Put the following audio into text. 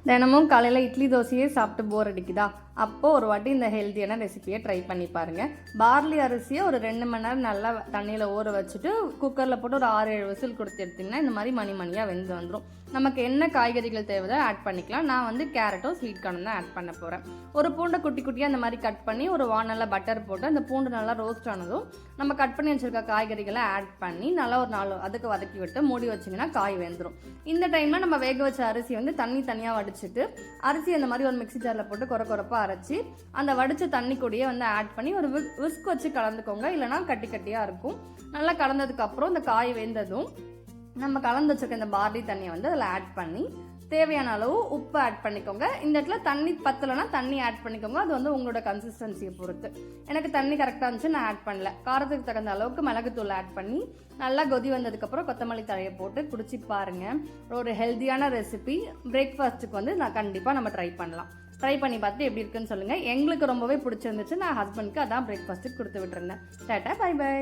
தினமும் காலையில் இட்லி தோசையே சாப்பிட்டு போர் அடிக்குதா? அப்போது ஒரு வாட்டி இந்த ஹெல்த்தியான ரெசிபியை ட்ரை பண்ணி பாருங்கள். பார்லி அரிசியை ஒரு 2 மணி நேரம் நல்லா தண்ணியில் ஊற வச்சுட்டு குக்கரில் போட்டு ஒரு 6-7 விசில் கொடுத்து எடுத்திங்கன்னா இந்த மாதிரி மணியாக வெந்து வந்துடும். நமக்கு என்ன காய்கறிகள் தேவையோ ஆட் பண்ணிக்கலாம். நான் வந்து கேரட்டும் ஸ்வீட் கார்னும் தான் ஆட் பண்ண போகிறேன். ஒரு பூண்டை குட்டி குட்டியாக அந்த மாதிரி கட் பண்ணி ஒரு வானலில் பட்டர் போட்டு அந்த பூண்டு நல்லா ரோஸ்ட் ஆனதும் நம்ம கட் பண்ணி வச்சுருக்க காய்கறிகளை ஆட் பண்ணி நல்லா ஒரு 4 அதுக்கு வதக்கி விட்டு மூடி வச்சிங்கன்னா காய் வெந்துடும். இந்த டைமில் நம்ம வேக வச்ச அரிசி வந்து தண்ணி தனியாக வடிச்சிட்டு அரிசி அந்த மாதிரி ஒரு மிக்ஸி ஜாரில் போட்டு குறை அரைச்சி அந்த வடிச்ச தண்ணி கூடயே வந்து ஆட் பண்ணி ஒரு விஸ்க் வச்சு கலந்துக்கோங்க. இல்லைனா கட்டி கட்டியாக இருக்கும். நல்லா கலந்ததுக்கு அப்புறம் இந்த காய் வெந்ததும் நம்ம கலந்து வச்சிருக்க இந்த பார்லி தண்ணியை வந்து அதில் ஆட் பண்ணி தேவையான அளவு உப்பு ஆட் பண்ணிக்கோங்க. இந்த இடத்துல தண்ணி பத்தலைன்னா தண்ணி ஆட் பண்ணிக்கோங்க. அது வந்து உங்களோட கன்சிஸ்டன்சியை பொறுத்து. எனக்கு தண்ணி கரெக்டாக இருந்துச்சு, நான் ஆட் பண்ணல. காரத்துக்கு தகுந்த அளவுக்கு மிளகுத்தூள் ஆட் பண்ணி நல்லா கொதி வந்ததுக்கப்புறம் கொத்தமல்லி தழையை போட்டு குடிச்சு பாருங்க. ஒரு ஹெல்த்தியான ரெசிபி பிரேக்ஃபாஸ்ட்டுக்கு வந்து நான் கண்டிப்பாக நம்ம ட்ரை பண்ணலாம். ட்ரை பண்ணி பார்த்துட்டு எப்படி இருக்குன்னு சொல்லுங்கள். எங்களுக்கு ரொம்பவே பிடிச்சிருந்துச்சு. நான் ஹஸ்பண்ட்க்கு அதான் பிரேக்ஃபாஸ்ட்டுக்கு கொடுத்து விட்டுருந்தேன். Tata, by by.